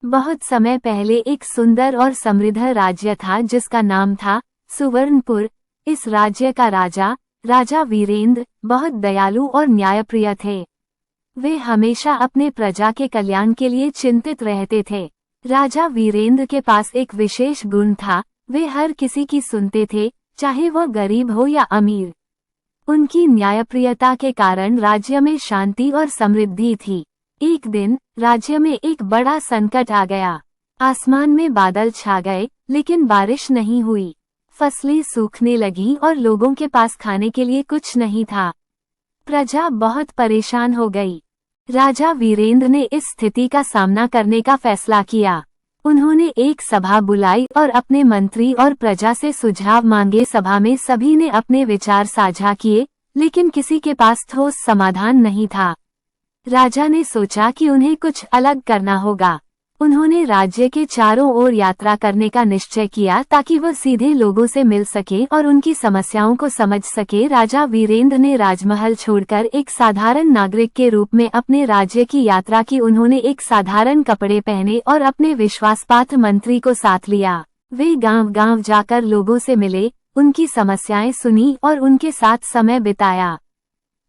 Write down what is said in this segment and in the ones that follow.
बहुत समय पहले एक सुंदर और समृद्ध राज्य था जिसका नाम था सुवर्णपुर। इस राज्य का राजा वीरेंद्र बहुत दयालु और न्यायप्रिय थे। वे हमेशा अपने प्रजा के कल्याण के लिए चिंतित रहते थे। राजा वीरेंद्र के पास एक विशेष गुण था, वे हर किसी की सुनते थे, चाहे वह गरीब हो या अमीर। उनकी न्यायप्रियता के कारण राज्य में शांति और समृद्धि थी। एक दिन राज्य में एक बड़ा संकट आ गया। आसमान में बादल छा गए, लेकिन बारिश नहीं हुई। फसलें सूखने लगीं और लोगों के पास खाने के लिए कुछ नहीं था। प्रजा बहुत परेशान हो गई। राजा वीरेंद्र ने इस स्थिति का सामना करने का फैसला किया। उन्होंने एक सभा बुलाई और अपने मंत्री और प्रजा से सुझाव मांगे। सभा में सभी ने अपने विचार साझा किए, लेकिन किसी के पास ठोस समाधान नहीं था। राजा ने सोचा कि उन्हें कुछ अलग करना होगा। उन्होंने राज्य के चारों ओर यात्रा करने का निश्चय किया ताकि वह सीधे लोगों से मिल सके और उनकी समस्याओं को समझ सके। राजा वीरेंद्र ने राजमहल छोड़कर एक साधारण नागरिक के रूप में अपने राज्य की यात्रा की। उन्होंने एक साधारण कपड़े पहने और अपने विश्वासपात्र मंत्री को साथ लिया। वे गांव-गांव जाकर लोगों से मिले, उनकी समस्याएं सुनी और उनके साथ समय बिताया।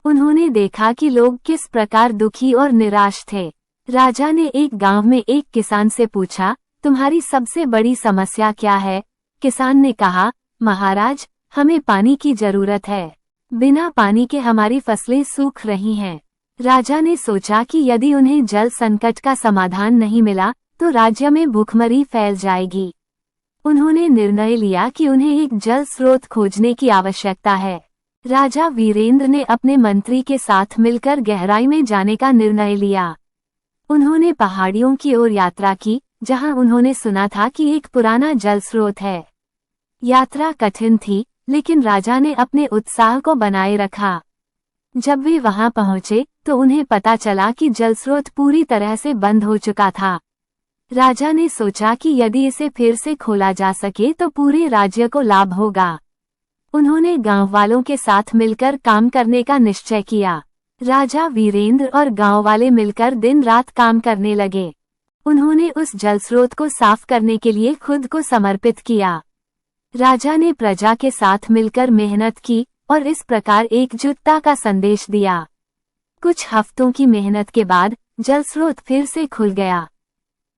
उन्होंने देखा कि लोग किस प्रकार दुखी और निराश थे। राजा ने एक गांव में एक किसान से पूछा, तुम्हारी सबसे बड़ी समस्या क्या है? किसान ने कहा, महाराज, हमें पानी की जरूरत है। बिना पानी के हमारी फसलें सूख रही हैं। राजा ने सोचा कि यदि उन्हें जल संकट का समाधान नहीं मिला तो राज्य में भूखमरी फैल जाएगी। उन्होंने निर्णय लिया कि उन्हें एक जल स्रोत खोजने की आवश्यकता है। राजा वीरेंद्र ने अपने मंत्री के साथ मिलकर गहराई में जाने का निर्णय लिया। उन्होंने पहाड़ियों की ओर यात्रा की, जहां उन्होंने सुना था कि एक पुराना जल स्रोत है। यात्रा कठिन थी, लेकिन राजा ने अपने उत्साह को बनाए रखा। जब वे वहां पहुंचे तो उन्हें पता चला कि जल स्रोत पूरी तरह से बंद हो चुका था। राजा ने सोचा कि यदि इसे फिर से खोला जा सके तो पूरे राज्य को लाभ होगा। उन्होंने गांव वालों के साथ मिलकर काम करने का निश्चय किया। राजा वीरेंद्र और गांव वाले मिलकर दिन रात काम करने लगे। उन्होंने उस जल स्रोत को साफ करने के लिए खुद को समर्पित किया। राजा ने प्रजा के साथ मिलकर मेहनत की और इस प्रकार एकजुटता का संदेश दिया। कुछ हफ्तों की मेहनत के बाद जल स्रोत फिर से खुल गया।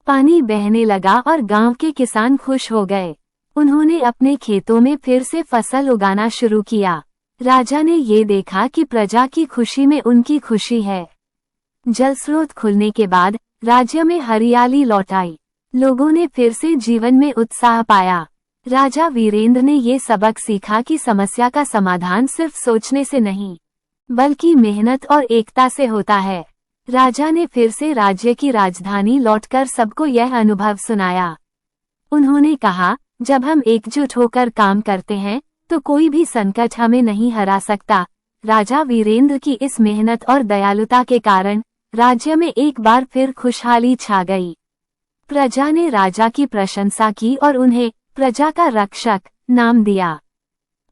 पानी बहने लगा और गांव के किसान खुश हो गए। उन्होंने अपने खेतों में फिर से फसल उगाना शुरू किया। राजा ने ये देखा कि प्रजा की खुशी में उनकी खुशी है। जल स्रोत खुलने के बाद राज्य में हरियाली लौट आई। लोगों ने फिर से जीवन में उत्साह पाया। राजा वीरेंद्र ने ये सबक सीखा कि समस्या का समाधान सिर्फ सोचने से नहीं, बल्कि मेहनत और एकता से होता है। राजा ने फिर से राज्य की राजधानी लौटकर सबको यह अनुभव सुनाया। उन्होंने कहा, जब हम एकजुट होकर काम करते हैं तो कोई भी संकट हमें नहीं हरा सकता। राजा वीरेंद्र की इस मेहनत और दयालुता के कारण राज्य में एक बार फिर खुशहाली छा गई। प्रजा ने राजा की प्रशंसा की और उन्हें प्रजा का रक्षक नाम दिया।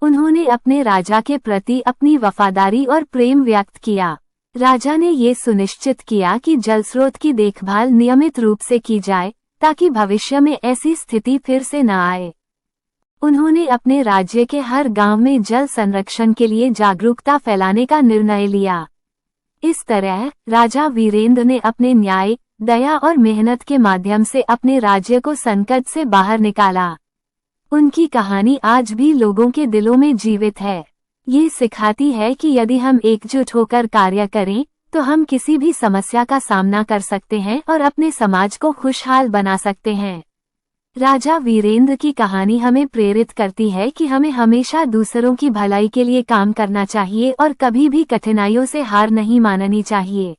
उन्होंने अपने राजा के प्रति अपनी वफादारी और प्रेम व्यक्त किया। राजा ने ये सुनिश्चित किया कि जल स्रोत की देखभाल नियमित रूप से की जाए ताकि भविष्य में ऐसी स्थिति फिर से न आए। उन्होंने अपने राज्य के हर गांव में जल संरक्षण के लिए जागरूकता फैलाने का निर्णय लिया। इस तरह राजा वीरेंद्र ने अपने न्याय, दया और मेहनत के माध्यम से अपने राज्य को संकट से बाहर निकाला। उनकी कहानी आज भी लोगों के दिलों में जीवित है। ये सिखाती है कि यदि हम एकजुट होकर कार्य करें तो हम किसी भी समस्या का सामना कर सकते हैं और अपने समाज को खुशहाल बना सकते हैं। राजा वीरेंद्र की कहानी हमें प्रेरित करती है कि हमें हमेशा दूसरों की भलाई के लिए काम करना चाहिए और कभी भी कठिनाइयों से हार नहीं माननी चाहिए।